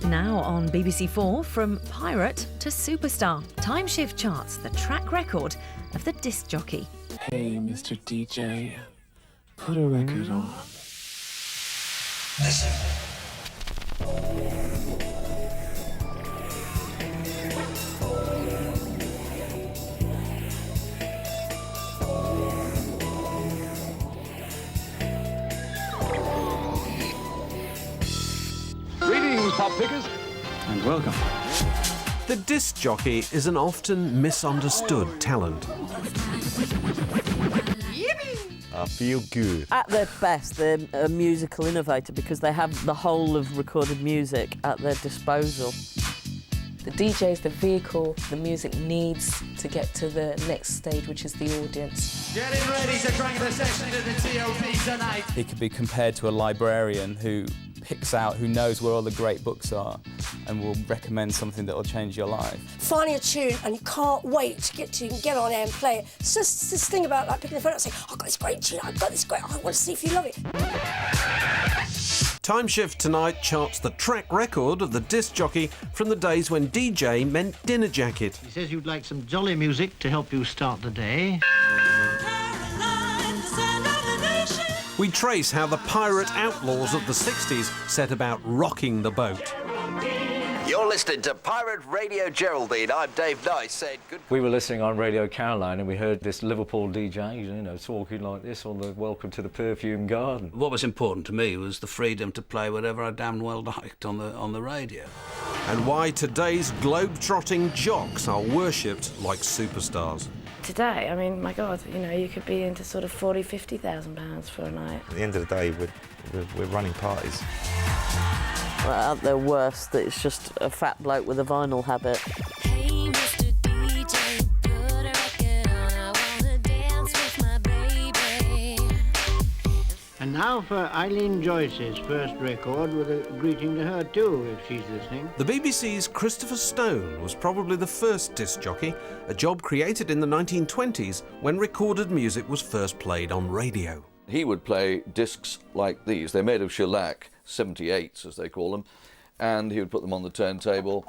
Now on BBC4, from pirate to superstar, Time Shift charts the track record of the disc jockey. Hey, Mr. DJ, put a record on. Listen. Greetings, pop pickers, and welcome. The disc jockey is an often misunderstood talent. I feel good. At their best, they're a musical innovator because they have the whole of recorded music at their disposal. The DJ is the vehicle the music needs to get to the next stage, which is the audience. Getting ready to crank the session into the TOP tonight. He could be compared to a librarian who picks out, who knows where all the great books are and will recommend something that will change your life. Finding a tune and you can't wait to get to and get on air and play it. It's just this thing about like picking the phone up and saying, I've got this great tune, I've got this great, I want to see if you love it. Time Shift tonight charts the track record of the disc jockey from the days when DJ meant dinner jacket. He says you'd like some jolly music to help you start the day. We trace how the pirate outlaws of the 60s set about rocking the boat. You're listening to Pirate Radio Geraldine. I'm Dave Nice saying good... We were listening on Radio Caroline and we heard this Liverpool DJ, you know, talking like this on the Welcome to the Perfume Garden. What was important to me was the freedom to play whatever I damn well liked on the radio. And why today's globe-trotting jocks are worshipped like superstars. Today, I mean, my God, you know, you could be into sort of £40,000-50,000 for a night. At the end of the day, we're running parties. Well, at their worst, it's just a fat bloke with a vinyl habit. Hey, Mr. DJ, put a record on, I wanna dance with my baby. And now for Eileen Joyce's first record, with a greeting to her too, if she's listening. The BBC's Christopher Stone was probably the first disc jockey, a job created in the 1920s when recorded music was first played on radio. He would play discs like these. They're made of shellac, 78s as they call them, and he would put them on the turntable,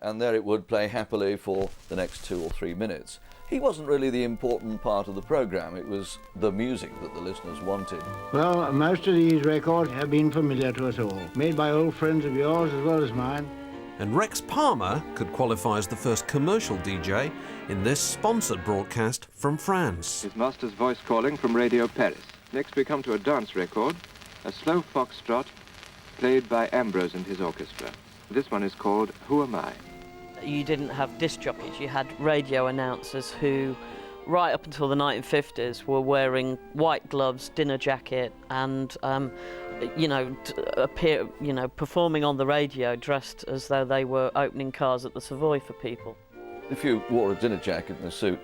and there it would play happily for the next 2 or 3 minutes. He wasn't really the important part of the programme, it was the music that the listeners wanted. Well, most of these records have been familiar to us all, made by old friends of yours as well as mine. And Rex Palmer could qualify as the first commercial DJ in this sponsored broadcast from France. His master's voice calling from Radio Paris. Next we come to a dance record, a slow foxtrot played by Ambrose and his orchestra. This one is called Who Am I? You didn't have disc jockeys, you had radio announcers who, right up until the 1950s, were wearing white gloves, dinner jacket, and performing on the radio dressed as though they were opening cars at the Savoy for people. If you wore a dinner jacket and a suit,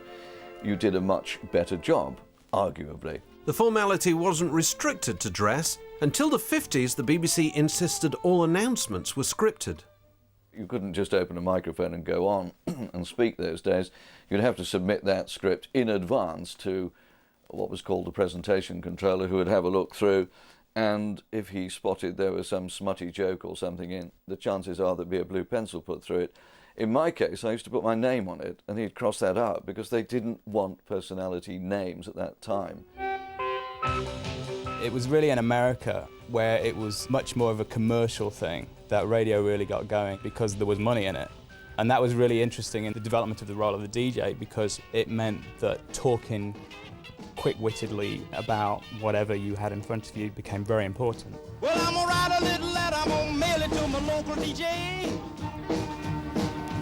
you did a much better job, arguably. The formality wasn't restricted to dress. Until the 50s, the BBC insisted all announcements were scripted. You couldn't just open a microphone and go on and speak those days. You'd have to submit that script in advance to what was called the presentation controller, who would have a look through, and if he spotted there was some smutty joke or something in, the chances are there'd be a blue pencil put through it. In my case, I used to put my name on it, and he'd cross that out because they didn't want personality names at that time. It was really in America where it was much more of a commercial thing that radio really got going because there was money in it. And that was really interesting in the development of the role of the DJ because it meant that talking quick-wittedly about whatever you had in front of you became very important. Well, I'm gonna write a little letter, I'm gonna mail it to my local DJ.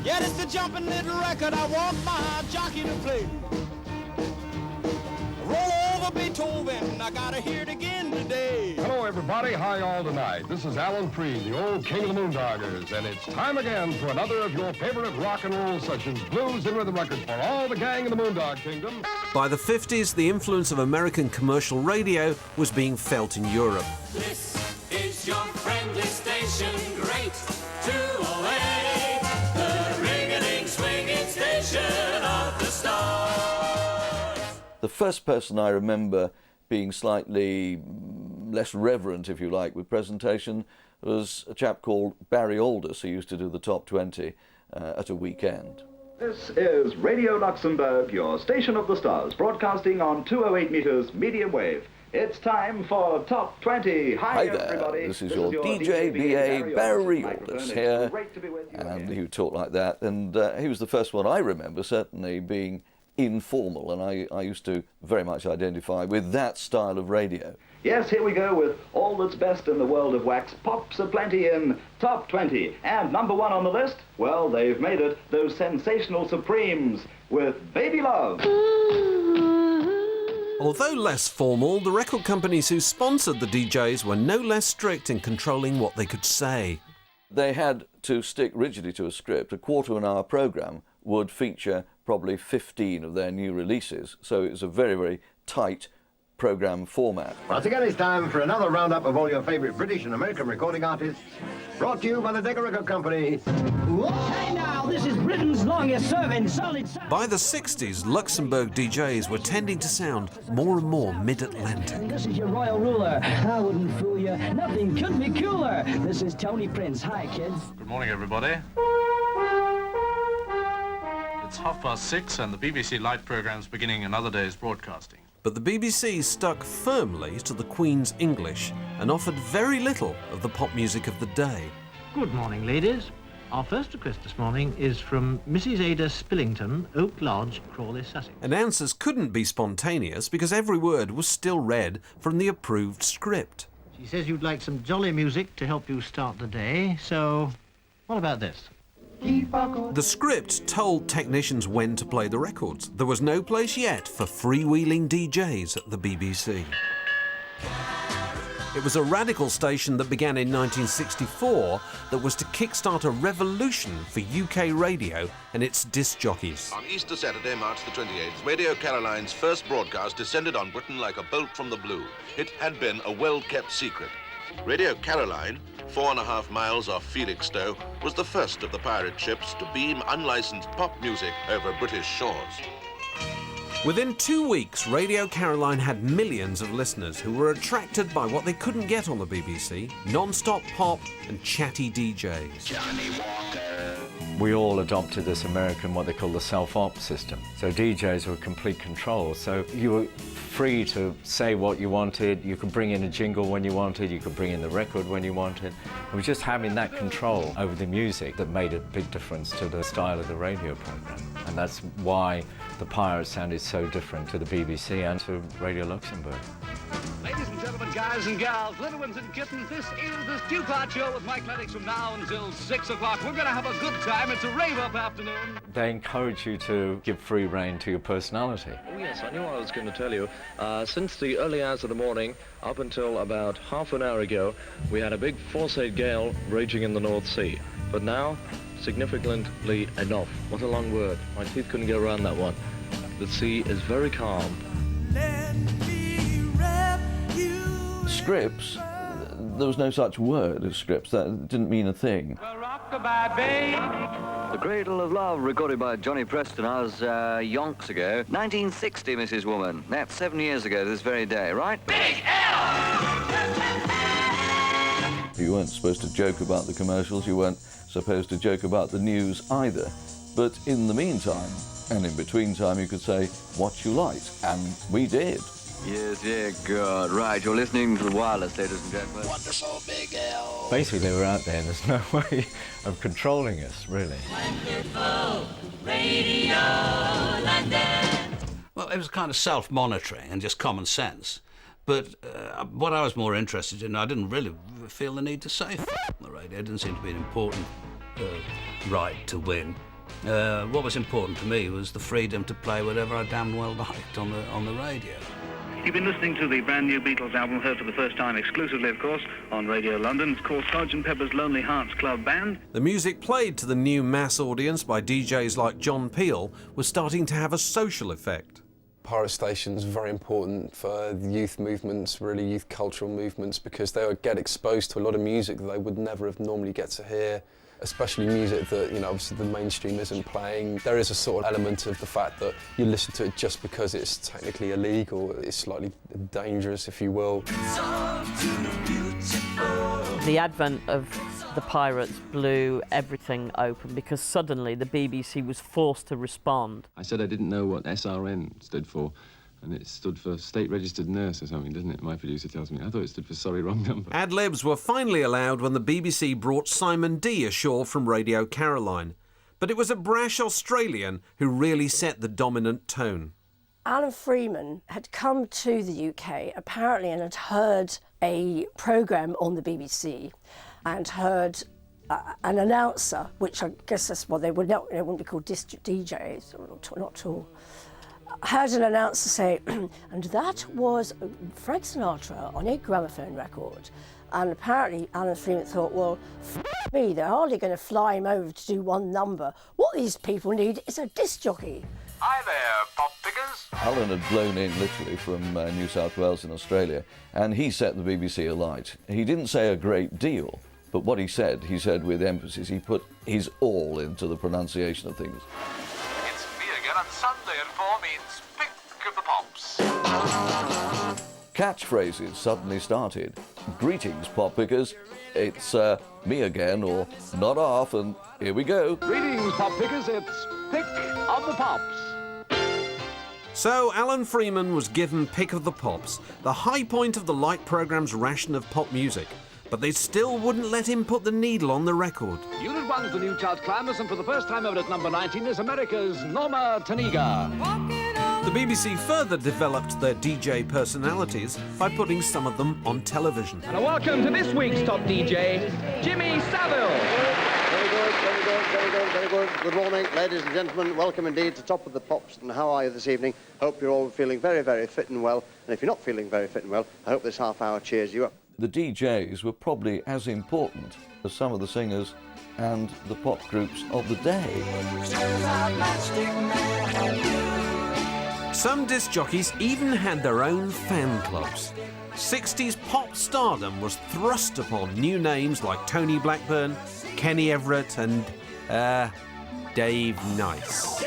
Yeah, it's the jumping little record I want my jockey to play. Roll over Beethoven, I gotta hear it again today. Hello, everybody. Hi, all tonight. This is Alan Freed, the old king of the Moondoggers, and it's time again for another of your favorite rock and roll sessions, blues and rhythm records for all the gang in the Moondog Kingdom. By the 50s, the influence of American commercial radio was being felt in Europe. This is your friendly station, great 208, the ring-a-ding swinging station of the stars. The first person I remember being slightly less reverent, if you like, with presentation was a chap called Barry Aldous, who used to do the top 20 at a weekend. This is Radio Luxembourg, your station of the stars, broadcasting on 208 meters medium wave. It's time for Top 20. Hi there, everybody. this is your DJ BA Barry Aldous here, and he would talk like that, and he was the first one I remember certainly being informal, and I used to very much identify with that style of radio. Yes, here we go with all that's best in the world of wax. Pops aplenty in Top 20. And number one on the list, well, they've made it, those sensational Supremes with Baby Love. Although less formal, the record companies who sponsored the DJs were no less strict in controlling what they could say. They had to stick rigidly to a script. A quarter-of-an-hour programme would feature probably 15 of their new releases, so it was a very, very tight programme format. Once again, it's time for another roundup of all your favourite British and American recording artists, brought to you by the Decca Record Company. Hey now, this is Britain's longest-serving solid... By the 60s, Luxembourg DJs were tending to sound more and more mid-Atlantic. This is your royal ruler. I wouldn't fool you. Nothing could be cooler. This is Tony Prince. Hi, kids. Good morning, everybody. It's 6:30 and the BBC Light programme's beginning another day's broadcasting. But the BBC stuck firmly to the Queen's English and offered very little of the pop music of the day. Good morning, ladies. Our first request this morning is from Mrs. Ada Spillington, Oak Lodge, Crawley, Sussex. Announcers couldn't be spontaneous because every word was still read from the approved script. She says you'd like some jolly music to help you start the day, so what about this? The script told technicians when to play the records. There was no place yet for freewheeling DJs at the BBC. It was a radical station that began in 1964 that was to kickstart a revolution for UK radio and its disc jockeys. On Easter Saturday, March the 28th, Radio Caroline's first broadcast descended on Britain like a bolt from the blue. It had been a well-kept secret. Radio Caroline, 4.5 miles off Felixstowe, was the first of the pirate ships to beam unlicensed pop music over British shores. Within 2 weeks, Radio Caroline had millions of listeners who were attracted by what they couldn't get on the BBC, non-stop pop and chatty DJs. Johnnie Walker. We all adopted this American, what they call the self-op system. So DJs were complete control. So you were free to say what you wanted. You could bring in a jingle when you wanted. You could bring in the record when you wanted. It was just having that control over the music that made a big difference to the style of the radio program. And that's why the Pirates sounded so different to the BBC and to Radio Luxembourg. Ladies and gentlemen, guys and gals, little ones and kittens, this is the Stu Part Show with Mike Lennox from now until 6 o'clock. We're going to have a good time. It's a rave-up afternoon. They encourage you to give free rein to your personality. Oh yes, I knew what I was going to tell you. Since the early hours of the morning, up until about half an hour ago, we had a big force-aid gale raging in the North Sea. But now, significantly enough. What a long word. My teeth couldn't get around that one. The sea is very calm. Scripts, there was no such word as scripts. That didn't mean a thing. The Cradle of Love, recorded by Johnny Preston, us yonks ago. 1960, Mrs. Woman. That's 7 years ago this very day, right? Big L! You weren't supposed to joke about the commercials. You weren't supposed to joke about the news either. But in the meantime, and in between time, you could say what you liked, and we did. Yes, yeah, good. Right, you're listening to the wireless, ladies and gentlemen. Wonderful Big L. Basically, they were out there and there's no way of controlling us, really. Wonderful Radio London. Well, it was kind of self-monitoring and just common sense. But what I was more interested in, I didn't really feel the need to say on the radio. It didn't seem to be an important right to win. What was important to me was the freedom to play whatever I damn well liked on the radio. You've been listening to the brand new Beatles album, heard for the first time exclusively, of course, on Radio London. It's called Sgt. Pepper's Lonely Hearts Club Band. The music played to the new mass audience by DJs like John Peel was starting to have a social effect. Pirate stations are very important for the youth movements, really youth cultural movements, because they would get exposed to a lot of music that they would never have normally get to hear especially music that, you know, obviously the mainstream isn't playing. There is a sort of element of the fact that you listen to it just because it's technically illegal, it's slightly dangerous, if you will. The advent of the pirates blew everything open because suddenly the BBC was forced to respond. I said I didn't know what SRN stood for, and it stood for State Registered Nurse or something, doesn't it? My producer tells me. I thought it stood for Sorry, Wrong Number. Ad-libs were finally allowed when the BBC brought Simon D ashore from Radio Caroline. But it was a brash Australian who really set the dominant tone. Alan Freeman had come to the UK apparently and had heard a programme on the BBC and heard an announcer, which I guess that's what they wouldn't be called DJs, not at all. Heard an announcer say, and that was Frank Sinatra on a gramophone record. And apparently Alan Freeman thought, well, f*** me, they're hardly going to fly him over to do one number. What these people need is a disc jockey. Hi there, pop pickers. Alan had blown in literally from New South Wales in Australia, and he set the BBC alight. He didn't say a great deal, but what he said with emphasis. He put his all into the pronunciation of things. It's me again, and Sunday at 4 means pick of the pops. Catchphrases suddenly started. Greetings, pop pickers. It's me again, or not half, and here we go. Greetings, pop pickers. It's pick of the pops. So Alan Freeman was given Pick of the Pops, the high point of the Light programme's ration of pop music. But they still wouldn't let him put the needle on the record. Unit 1 for new chart climbers, and for the first time ever at number 19 is America's Norma Taniga. The BBC further developed their DJ personalities by putting some of them on television. And a welcome to this week's top DJ, Jimmy Savile. Very good, very good, very good, very good. Good morning, ladies and gentlemen. Welcome indeed to Top of the Pops. And how are you this evening? Hope you're all feeling very, very fit and well. And if you're not feeling very fit and well, I hope this half hour cheers you up. The DJs were probably as important as some of the singers and the pop groups of the day. Some disc jockeys even had their own fan clubs. 60s pop stardom was thrust upon new names like Tony Blackburn, Kenny Everett and, Dave Nice.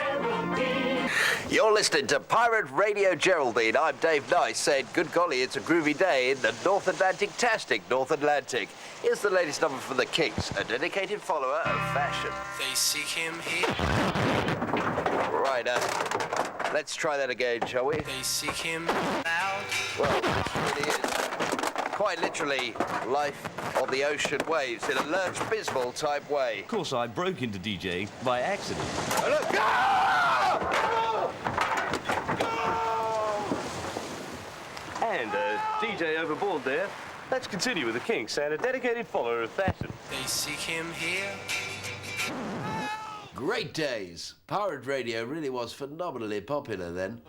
You're listening to Pirate Radio Geraldine. I'm Dave Nice saying, good golly, it's a groovy day in the North Atlantic-tastic North Atlantic. Here's the latest number from the Kinks, a dedicated follower of fashion. They seek him here. Right, let's try that again, shall we? They seek him out. Well, it really is quite literally life on the ocean waves in a Lurch Bisbal type way. Of course, I broke into DJing by accident. Oh, look! And DJ overboard there. Let's continue with the Kinks and a dedicated follower of fashion. They seek him here. Great days. Pirate radio really was phenomenally popular then.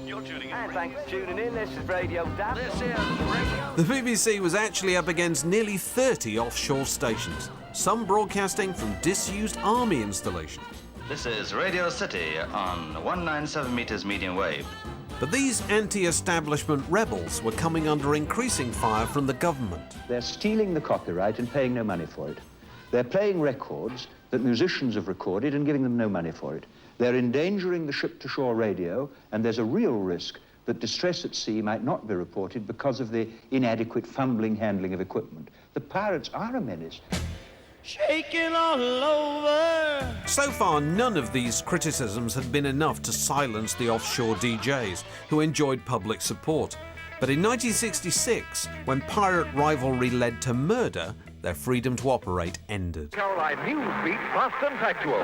You're tuning in. And thanks for tuning in. This is Radio DAP. This is Radio. The BBC was actually up against nearly 30 offshore stations, some broadcasting from disused army installations. This is Radio City on 197 meters medium wave. But these anti-establishment rebels were coming under increasing fire from the government. They're stealing the copyright and paying no money for it. They're playing records that musicians have recorded and giving them no money for it. They're endangering the ship-to-shore radio, and there's a real risk that distress at sea might not be reported because of the inadequate fumbling handling of equipment. The pirates are a menace. Shaking all over. So far, none of these criticisms had been enough to silence the offshore DJs, who enjoyed public support. But in 1966, when pirate rivalry led to murder, their freedom to operate ended. Caroline Newsbeat, fast and factual.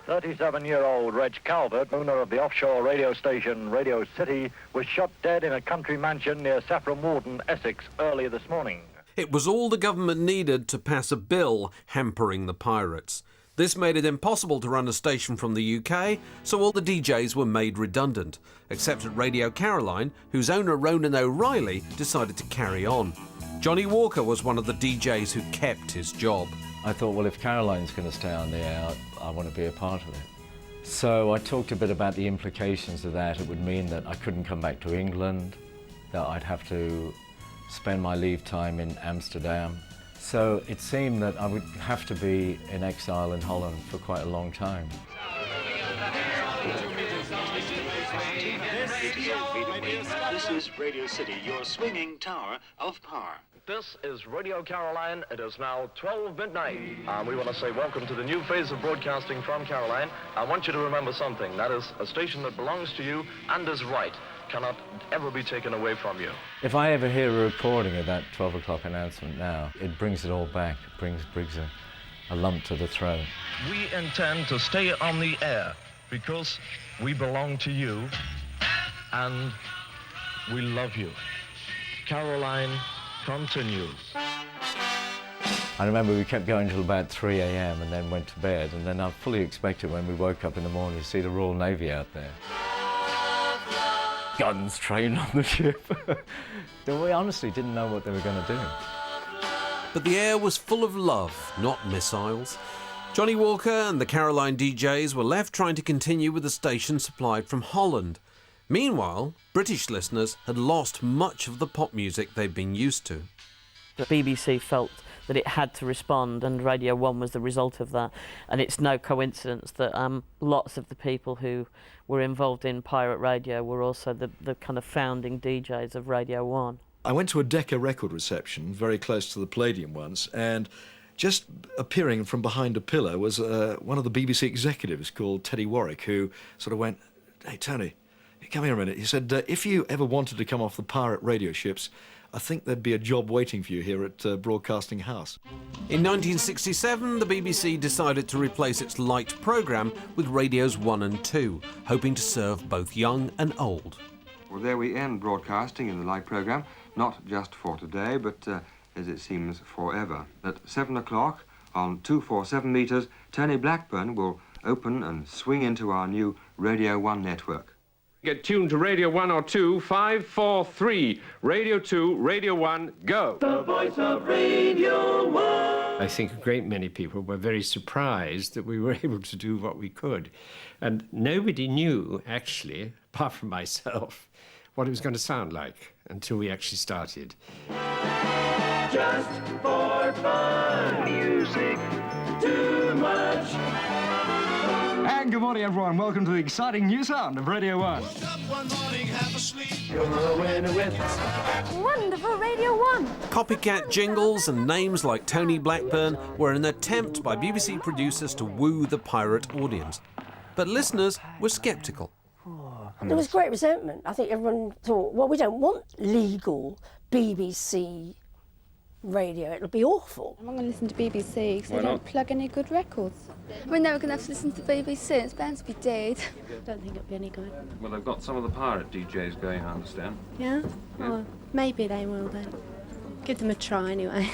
37-year-old Reg Calvert, owner of the offshore radio station Radio City, was shot dead in a country mansion near Saffron Walden, Essex, early this morning. It was all the government needed to pass a bill hampering the pirates. This made it impossible to run a station from the UK, so all the DJs were made redundant, except at Radio Caroline, whose owner Ronan O'Reilly decided to carry on. Johnnie Walker was one of the DJs who kept his job. I thought, well, if Caroline's going to stay on the air, I want to be a part of it. So I talked a bit about the implications of that. It would mean that I couldn't come back to England, that I'd have to spend my leave time in Amsterdam, So it seemed that I would have to be in exile in Holland for quite a long time. This is Radio City, your swinging tower of power. This is Radio Caroline. It is now 12 midnight. We want to say welcome to the new phase of broadcasting from Caroline. I want you to remember something. That is a station that belongs to you and is right. Cannot ever be taken away from you. If I ever hear a recording of that 12 o'clock announcement now, it brings it all back. It brings a lump to the throat. We intend to stay on the air because we belong to you and we love you. Caroline continues. I remember we kept going till about 3 a.m. and then went to bed, and then I fully expected when we woke up in the morning to see the Royal Navy out there. Guns trained on the ship. We honestly didn't know what they were going to do. But the air was full of love, not missiles. Johnnie Walker and the Caroline DJs were left trying to continue with the station supplied from Holland. Meanwhile, British listeners had lost much of the pop music they'd been used to. The BBC felt that it had to respond, and Radio 1 was the result of that. And it's no coincidence that lots of the people who were involved in pirate radio were also the kind of founding DJs of Radio 1. I went to a Decca record reception very close to the Palladium once, and just appearing from behind a pillar was one of the BBC executives called Teddy Warwick, who sort of went, "Hey, Tony, come here a minute." He said, "If you ever wanted to come off the pirate radio ships, I think there'd be a job waiting for you here at Broadcasting House." In 1967, the BBC decided to replace its light programme with radios 1 and 2, hoping to serve both young and old. Well, there we end broadcasting in the light programme, not just for today, but as it seems forever. At 7 o'clock on 247 metres, Tony Blackburn will open and swing into our new Radio 1 network. Get tuned to Radio 1 or 2, 5, 4, 3. Radio 2, Radio 1, go. The voice of Radio 1. I think a great many people were very surprised that we were able to do what we could. And nobody knew, actually, apart from myself, what it was going to sound like until we actually started. Just for fun. Music. Too much. And good morning, everyone. Welcome to the exciting new sound of Radio 1. You're a winner with Wonderful Radio 1. Copycat jingles and names like Tony Blackburn were an attempt by BBC producers to woo the pirate audience. But listeners were sceptical. There was great resentment. I think everyone thought, well, we don't want legal BBC radio. It'll be awful. I'm not going to listen to BBC because they Why don't not? plug any good records. We're never going to have to listen to BBC. It's bound to be dead. I don't think it'll be any good. Well, they've got some of the pirate DJs going, I understand. Yeah? Yeah. Oh, maybe they will then. Give them a try anyway.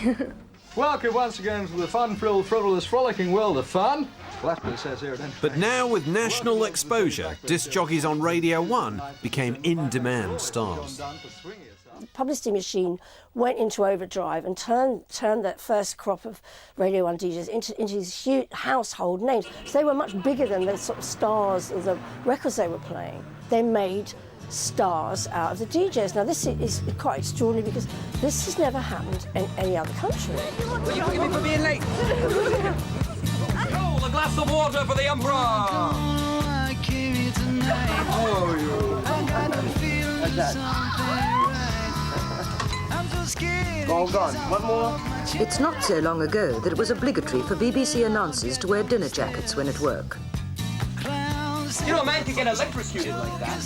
Welcome once again to the fun-filled, frivolous, frolicking world of fun. Well, that's what it says here at any rate. But now, with national exposure, disc jockeys on Radio 1 became in-demand stars. The publicity machine went into overdrive and turned that first crop of Radio 1 DJs into these huge household names. So they were much bigger than the sort of stars of the records they were playing. They made stars out of the DJs. Now this is quite extraordinary because this has never happened in any other country. Will you forgive me for being late? Oh, a glass of water for the Emperor! Go on. One more. It's not so long ago that it was obligatory for BBC announcers to wear dinner jackets when at work. You know, a man could get electrocuted like that.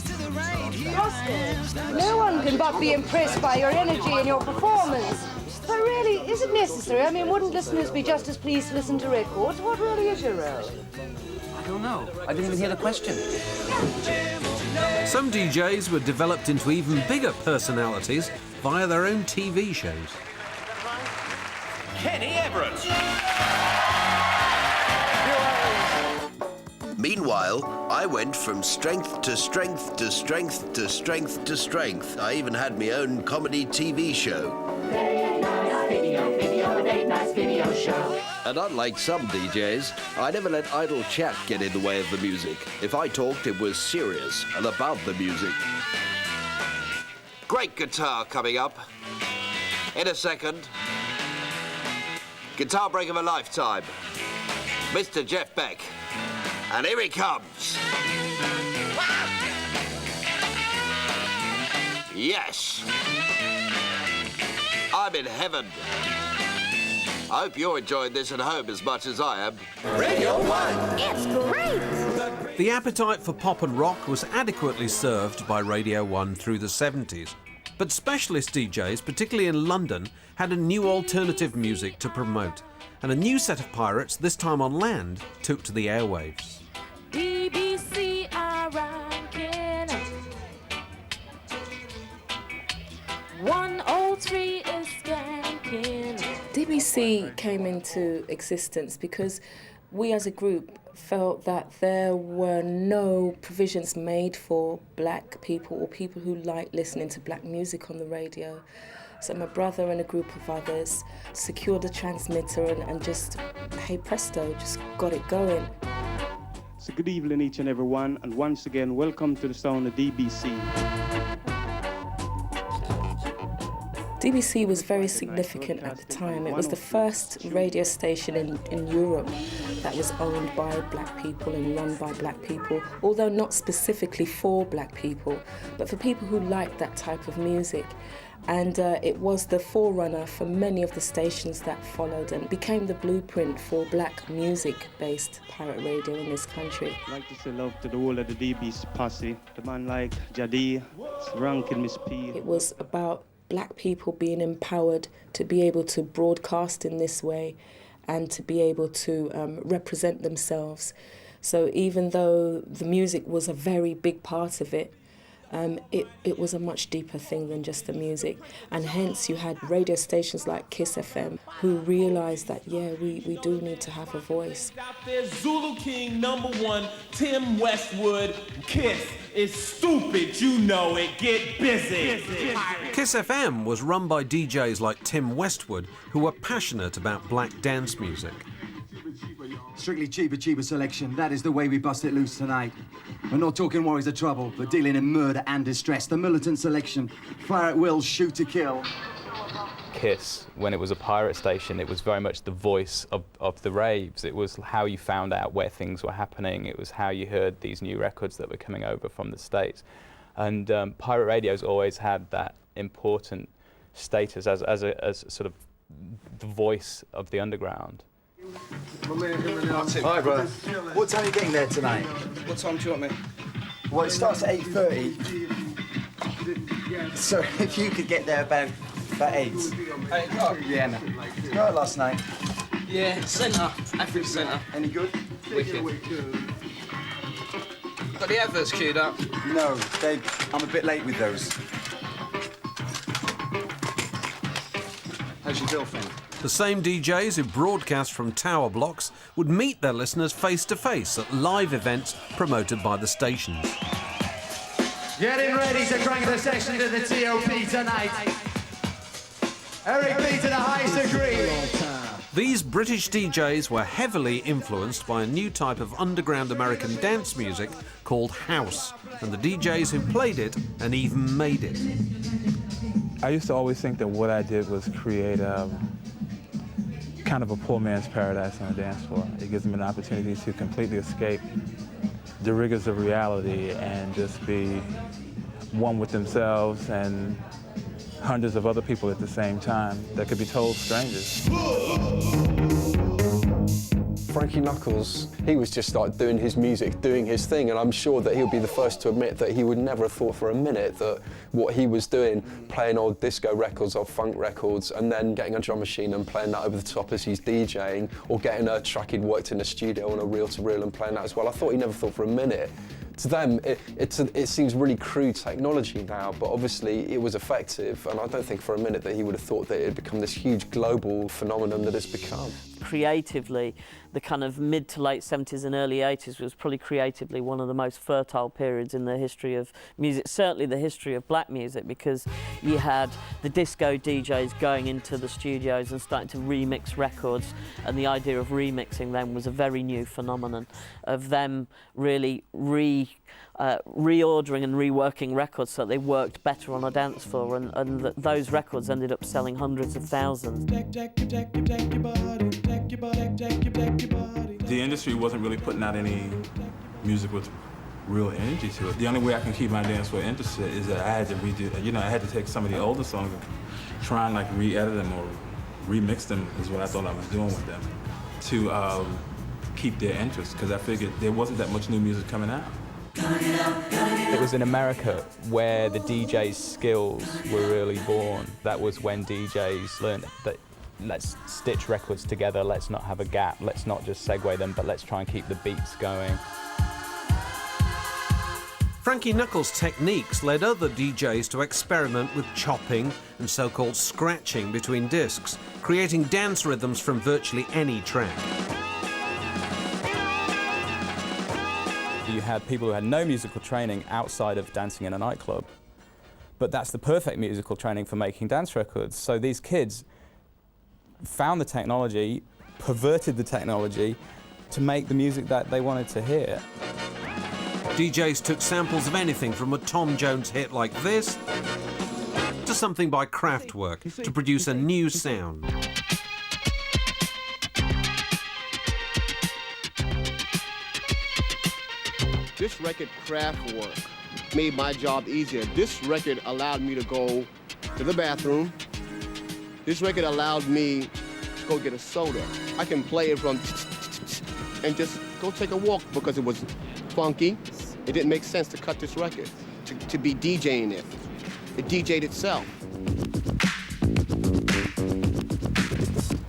Crossman, no one can but be impressed by your energy and your performance. But really, is it necessary? I mean, wouldn't listeners be just as pleased to listen to records? What really is your role? I don't know. I didn't even hear the question. Some DJs were developed into even bigger personalities via their own TV shows. Kenny Everett. Meanwhile, I went from strength to strength to strength to strength to strength. I even had my own comedy TV show. Video show. And unlike some DJs, I never let idle chat get in the way of the music. If I talked, it was serious and about the music. Great guitar coming up. In a second. guitar break of a lifetime, Mr. Jeff Beck. And here he comes. Yes. I'm in heaven. I hope you're enjoying this at home as much as I am. Radio 1! It's great! The appetite for pop and rock was adequately served by Radio 1 through the 70s. But specialist DJs, particularly in London, had a new alternative music to promote. And a new set of pirates, this time on land, took to the airwaves. BBC are ranking. 103 is skanking. DBC came into existence because we as a group felt that there were no provisions made for black people or people who like listening to black music on the radio. So my brother and a group of others secured a transmitter and just, hey presto, just got it going. So good evening each and every one, and once again welcome to the sound of DBC. DBC was very significant at the time. It was the first radio station in Europe that was owned by black people and run by black people, although not specifically for black people, but for people who liked that type of music. And it was the forerunner for many of the stations that followed and became the blueprint for black music-based pirate radio in this country. I'd like to say love to the whole of the DBC posse, the man like Jadi, Rankin, Miss P. It was about black people being empowered to be able to broadcast in this way and to be able to represent themselves. So even though the music was a very big part of it, it was a much deeper thing than just the music. And hence you had radio stations like Kiss FM who realised that, yeah, we do need to have a voice. There's Zulu King #1, Tim Westwood. Kiss is stupid, you know it. Get busy. Kiss FM was run by DJs like Tim Westwood, who were passionate about black dance music. Strictly cheaper selection. That is the way we bust it loose tonight. We're not talking worries of trouble, but dealing in murder and distress. The militant selection. Fire at will, shoot to kill. Kiss, when it was a pirate station, it was very much the voice of the raves. It was how you found out where things were happening. It was how you heard these new records that were coming over from the States. And pirate radio's always had that important status as sort of the voice of the underground. Hi, brother. What time are you getting there tonight? What time do you want me? Well, it starts at 8:30. So if you could get there about 8. 8 o'clock? Yeah, no. You go out last night? Yeah, centre. Africa centre. Any good? Wicked. Got the adverts queued up? No, I'm a bit late with those. How's your girlfriend? The same DJs who broadcast from tower blocks would meet their listeners face to face at live events promoted by the stations. Getting ready to crank the section to the TOP tonight. Eric B to the highest degree. These British DJs were heavily influenced by a new type of underground American dance music called house, and the DJs who played it and even made it. I used to always think that what I did was create kind of a poor man's paradise on a dance floor. It gives them an opportunity to completely escape the rigors of reality and just be one with themselves and hundreds of other people at the same time that could be total strangers. Frankie Knuckles, he was just like doing his music, doing his thing, and I'm sure that he'll be the first to admit that he would never have thought for a minute that what he was doing, playing old disco records or funk records, and then getting a drum machine and playing that over the top as he's DJing, or getting a track he'd worked in the studio on a reel-to-reel and playing that as well. I thought he never thought for a minute. To them, it seems really crude technology now, but obviously it was effective, and I don't think for a minute that he would have thought that it had become this huge global phenomenon that it's become. Creatively, the kind of mid to late 70s and early 80s was probably creatively one of the most fertile periods in the history of music, certainly the history of black music, because you had the disco DJs going into the studios and starting to remix records, and the idea of remixing them was a very new phenomenon, of them really reordering and reworking records so they worked better on a dance floor, and those records ended up selling hundreds of thousands. Jack your body. The industry wasn't really putting out any music with real energy to it. The only way I can keep my dance floor interested is that I had to redo, you know, I had to take some of the older songs and try and like re-edit them or remix them is what I thought I was doing with them to keep their interest, because I figured there wasn't that much new music coming out. It was in America where the DJ's skills were really born. That was when DJs learned that let's stitch records together, let's not have a gap, let's not just segue them, but let's try and keep the beats going. Frankie Knuckles' techniques led other DJs to experiment with chopping and so-called scratching between discs, creating dance rhythms from virtually any track. You had people who had no musical training outside of dancing in a nightclub, but that's the perfect musical training for making dance records. So these kids found the technology, perverted the technology to make the music that they wanted to hear. DJs took samples of anything from a Tom Jones hit like this to something by Kraftwerk to produce a new sound. This record, Kraftwerk, made my job easier. This record allowed me to go to the bathroom. This record allowed me to go get a soda. I can play it from and just go take a walk because it was funky. It didn't make sense to cut this record, to be DJing it. It DJ'd itself.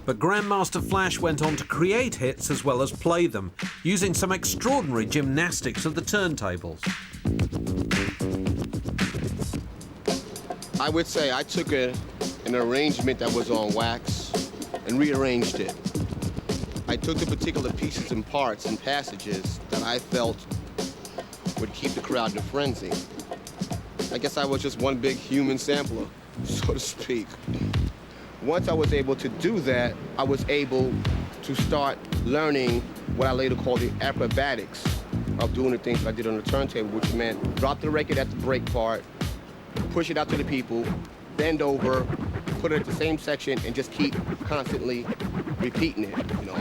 But Grandmaster Flash went on to create hits as well as play them, using some extraordinary gymnastics of the turntables. I would say I took an arrangement that was on wax and rearranged it. I took the particular pieces and parts and passages that I felt would keep the crowd in a frenzy. I guess I was just one big human sampler, so to speak. Once I was able to do that, I was able to start learning what I later called the acrobatics of doing the things I did on the turntable, which meant drop the record at the break part, push it out to the people, bend over, put it at the same section, and just keep constantly repeating it, you know,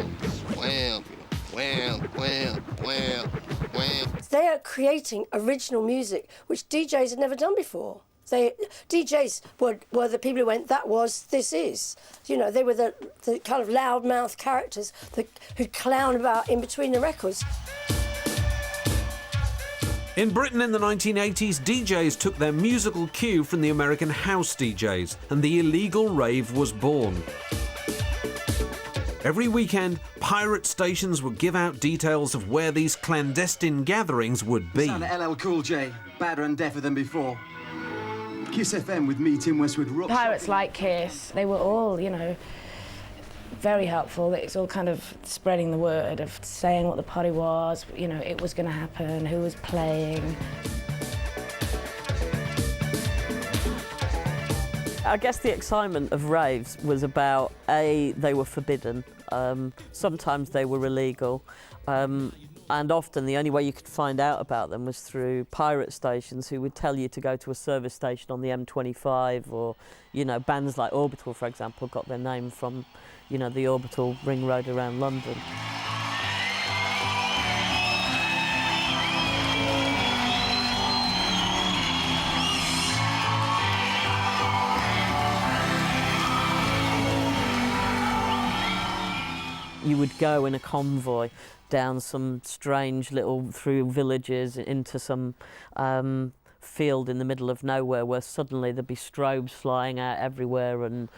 wham, wham, wham, wham, wham. They are creating original music, which DJs had never done before. DJs were the people who went, this is. You know, they were the kind of loudmouth characters who'd clown about in between the records. In Britain in the 1980s, DJs took their musical cue from the American house DJs, and the illegal rave was born. Every weekend, pirate stations would give out details of where these clandestine gatherings would be. Sound of LL Cool J, badder and deafer than before. Kiss FM with me, Tim Westwood. Pirates like Kiss. They were all, you know, very helpful. It's all kind of spreading the word of saying what the party was, you know, it was going to happen, who was playing. I guess the excitement of raves was about, A, they were forbidden, sometimes they were illegal, and often the only way you could find out about them was through pirate stations who would tell you to go to a service station on the M25, or, you know, bands like Orbital, for example, got their name from, you know, the Orbital ring road around London. You would go in a convoy down some strange through villages into some field in the middle of nowhere where suddenly there'd be strobes flying out everywhere and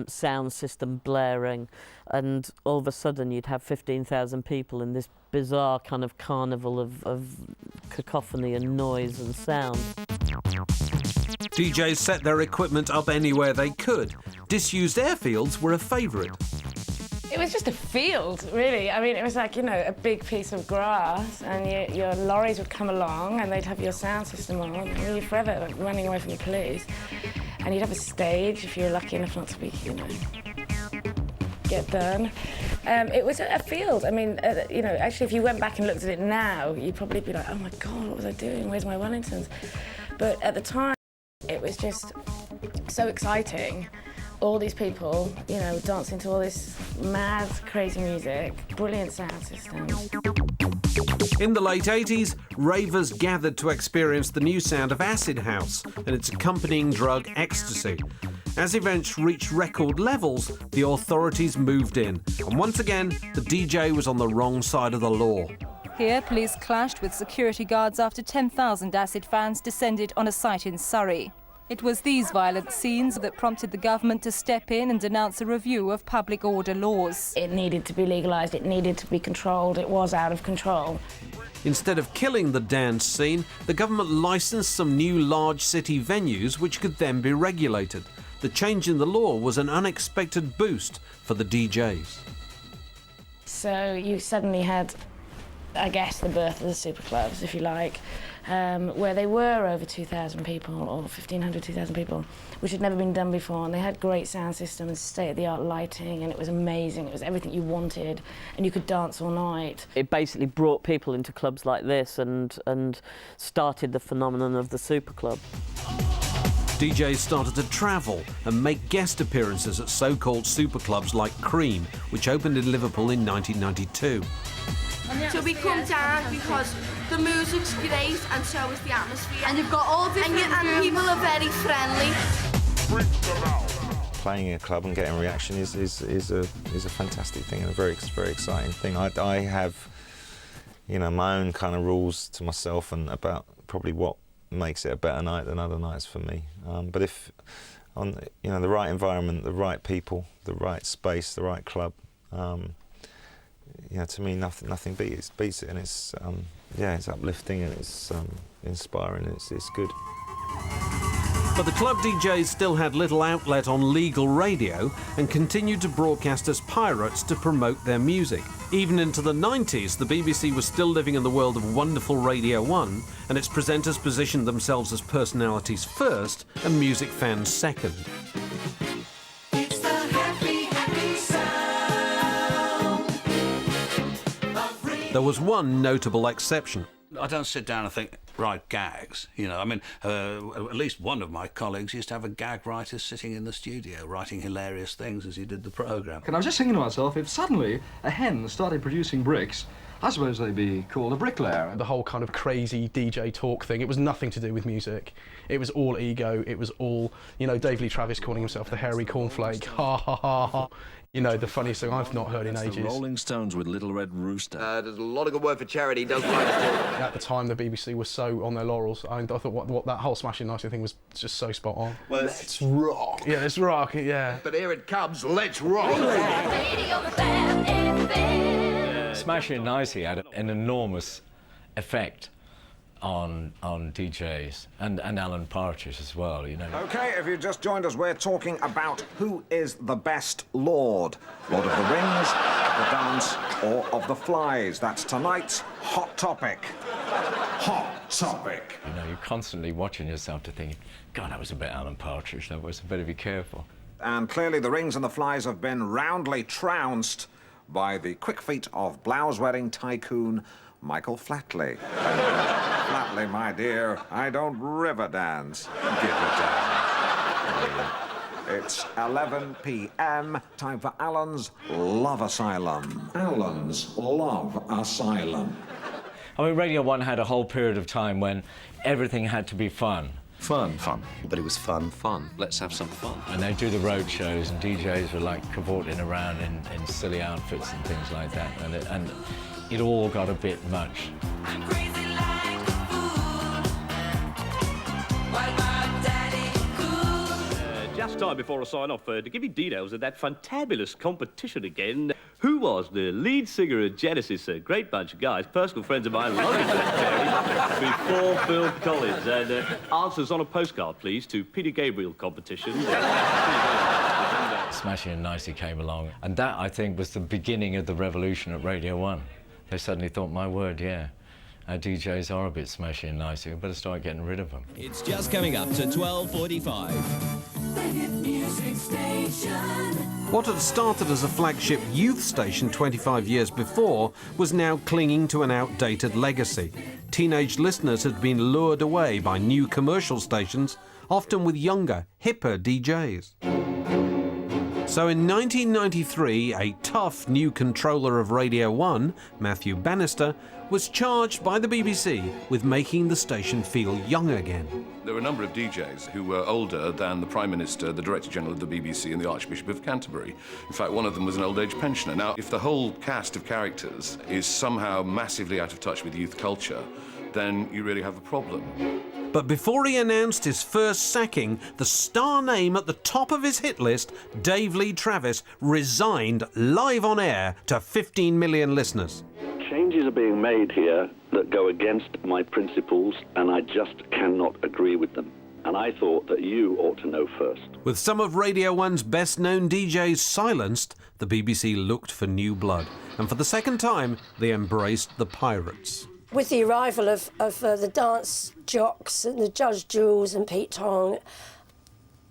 sound system blaring, and all of a sudden you'd have 15,000 people in this bizarre kind of carnival of cacophony and noise and sound. DJs set their equipment up anywhere they could. Disused airfields were a favourite. It was just a field, really. I mean, it was like, you know, a big piece of grass, and your lorries would come along and they'd have your sound system on, and you're forever like, running away from the police. And you'd have a stage if you were lucky enough not to be, you know, get burned. It was a field. I mean, you know, actually, if you went back and looked at it now, you'd probably be like, oh my God, what was I doing? Where's my Wellingtons? But at the time, it was just so exciting. all these people, you know, dancing to all this mad, crazy music, brilliant sound system. In the late 80s, ravers gathered to experience the new sound of acid house and its accompanying drug ecstasy. As events reached record levels, the authorities moved in, and once again, the DJ was on the wrong side of the law. Here, police clashed with security guards after 10,000 acid fans descended on a site in Surrey. It was these violent scenes that prompted the government to step in and announce a review of public order laws. It needed to be legalised, it needed to be controlled, it was out of control. Instead of killing the dance scene, the government licensed some new large city venues which could then be regulated. The change in the law was an unexpected boost for the DJs. So you suddenly had, I guess, the birth of the superclubs, if you like, where they were over 2,000 people, or 1,500, 2,000 people, which had never been done before, and they had great sound systems, state-of-the-art lighting, and it was amazing. It was everything you wanted, and you could dance all night. It basically brought people into clubs like this and started the phenomenon of the superclub. DJs started to travel and make guest appearances at so-called superclubs like Cream, which opened in Liverpool in 1992. So we come down because the music's great and so is the atmosphere. And you've got all different and people are very friendly. Playing in a club and getting a reaction is a fantastic thing and a very exciting thing. I have, you know, my own kind of rules to myself and about probably what makes it a better night than other nights for me. But if on, you know, the right environment, the right people, the right space, the right club, you know, to me nothing beats it, and it's yeah, it's uplifting and it's inspiring and it's good. But the club DJs still had little outlet on legal radio and continued to broadcast as pirates to promote their music. Even into the 90s, the BBC was still living in the world of wonderful Radio 1, and its presenters positioned themselves as personalities first and music fans second. It's the happy, happy sound of radio. There was one notable exception. I don't sit down and think, write gags, you know. I mean, at least one of my colleagues used to have a gag writer sitting in the studio writing hilarious things as he did the programme. And I was just thinking to myself, if suddenly a hen started producing bricks, I suppose they'd be called a bricklayer. The whole kind of crazy DJ talk thing, it was nothing to do with music. It was all ego, it was all, you know, Dave Lee Travis calling himself the hairy cornflake, ha ha ha ha. You know, the funniest thing I've not heard in ages. The Rolling Stones with Little Red Rooster. There's a lot of good word for charity, does like it. At the time, the BBC was so on their laurels. I thought what that whole Smashing Nicely thing was just so spot on. Well, let's rock. Yeah, let's rock, yeah. But here it comes, let's rock. Smashing Nicely had an enormous effect on DJs and Alan Partridge as well, you know. OK, if you just joined us, we're talking about who is the best Lord. Lord of the Rings, of the Dance, or of the Flies. That's tonight's Hot Topic. Hot Topic. You know, you're constantly watching yourself to think, God, that was a bit Alan Partridge, that was, I better be careful. And clearly the Rings and the Flies have been roundly trounced by the quick feet of blouse-wearing tycoon Michael Flatley. Flatley, my dear, I don't river dance. Give it down. It's 11 p.m. Time for Alan's Love Asylum. Alan's Love Asylum. I mean, Radio 1 had a whole period of time when everything had to be fun. Fun. But it was fun. Let's have some fun. And they'd do the road shows, and DJs were like cavorting around in silly outfits and things like that. And it all got a bit much. Just time before I sign off, to give you details of that fantabulous competition again. Who was the lead singer of Genesis? A great bunch of guys, personal friends of mine, before Phil Collins. And answers on a postcard, please, to Peter Gabriel competition. Smashing Nicely came along, and that, I think, was the beginning of the revolution at Radio 1. They suddenly thought, my word, yeah, our DJs are a bit Smashing Nicely, we better start getting rid of them. It's just coming up to 12:45. What had started as a flagship youth station 25 years before was now clinging to an outdated legacy. Teenage listeners had been lured away by new commercial stations, often with younger, hipper DJs. So in 1993, a tough new controller of Radio 1, Matthew Bannister, was charged by the BBC with making the station feel young again. There were a number of DJs who were older than the Prime Minister, the Director General of the BBC and the Archbishop of Canterbury. In fact, one of them was an old age pensioner. Now, if the whole cast of characters is somehow massively out of touch with youth culture, then you really have a problem. But before he announced his first sacking, the star name at the top of his hit list, Dave Lee Travis, resigned live on air to 15 million listeners. Changes are being made here that go against my principles, and I just cannot agree with them. And I thought that you ought to know first. With some of Radio 1's best-known DJs silenced, the BBC looked for new blood. And for the second time, they embraced the pirates. With the arrival of the dance jocks and the Judge Jules and Pete Tong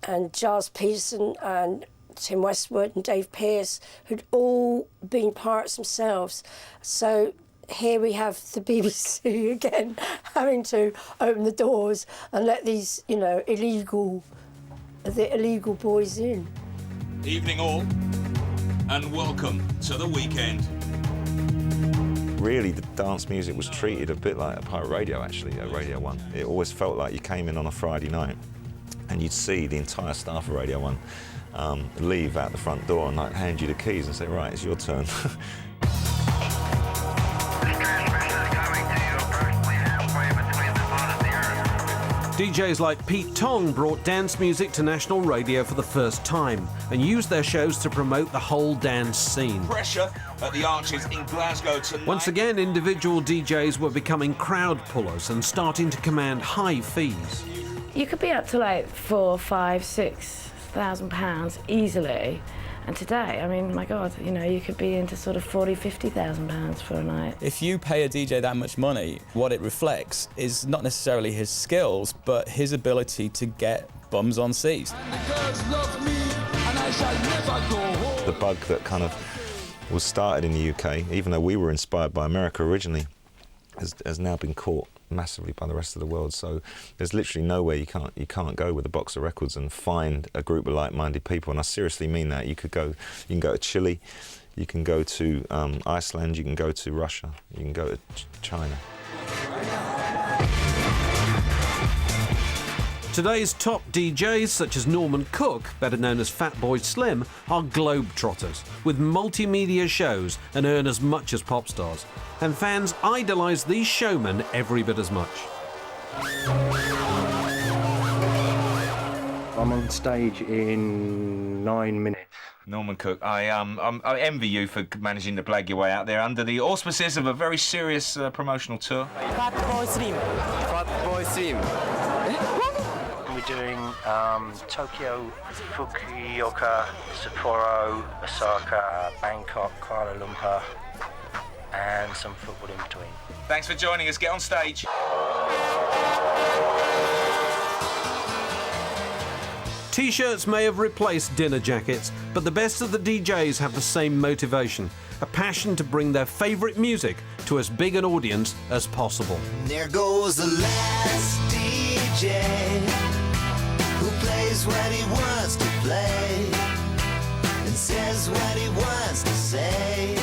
and Giles Peterson and Tim Westwood and Dave Pearce, who'd all been pirates themselves. So here we have the BBC again having to open the doors and let these, you know, illegal boys in. Evening all, and welcome to the weekend. Really, the dance music was treated a bit like a pirate radio, actually, at Radio 1. It always felt like you came in on a Friday night and you'd see the entire staff of Radio 1 leave out the front door and like hand you the keys and say, right, it's your turn. DJs like Pete Tong brought dance music to national radio for the first time and used their shows to promote the whole dance scene. Pressure at the Arches in Glasgow tonight. Once again, individual DJs were becoming crowd pullers and starting to command high fees. You could be up to like £4,000, £5,000, £6,000 easily. And today, I mean, my God, you know, you could be into sort of £40,000, £50,000 for a night. If you pay a DJ that much money, what it reflects is not necessarily his skills, but his ability to get bums on seats. The bug that kind of was started in the UK, even though we were inspired by America originally, has now been caught massively by the rest of the world. So there's literally nowhere you can't go with a box of records and find a group of like-minded people. And I seriously mean that. You can go to Chile, you can go to Iceland, you can go to Russia, you can go to China. Today's top DJs, such as Norman Cook, better known as Fatboy Slim, are globe-trotters with multimedia shows and earn as much as pop stars. And fans idolise these showmen every bit as much. I'm on stage in 9 minutes. Norman Cook, I envy you for managing to blag your way out there under the auspices of a very serious promotional tour. Fatboy Slim. Fatboy Slim. We're doing Tokyo, Fukuoka, Sapporo, Osaka, Bangkok, Kuala Lumpur, and some football in between. Thanks for joining us. Get on stage. T-shirts may have replaced dinner jackets, but the best of the DJs have the same motivation, a passion to bring their favourite music to as big an audience as possible. There goes the last DJ who plays what he wants to play and says what he wants to say.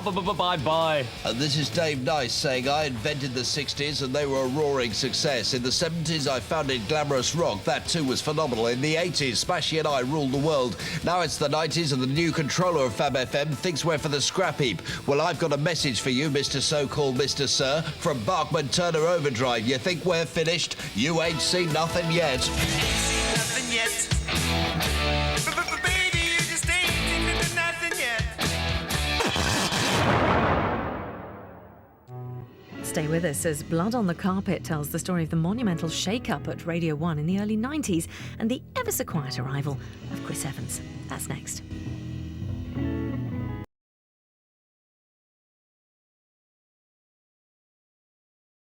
Bye-bye. This is Dave Nice saying I invented the 60s and they were a roaring success. In the 70s I founded glamorous rock. That too was phenomenal. In the 80s, Smashy and I ruled the world. Now it's the 90s and the new controller of Fab FM thinks we're for the scrap heap. Well, I've got a message for you, Mr. So-called Mr. Sir, from Bachman Turner Overdrive. You think we're finished? You ain't seen nothing yet. Ain't seen nothing yet. Baby, you just ain't seen nothing yet. Stay with us as Blood on the Carpet tells the story of the monumental shake-up at Radio 1 in the early 90s and the ever-so-quiet arrival of Chris Evans. That's next.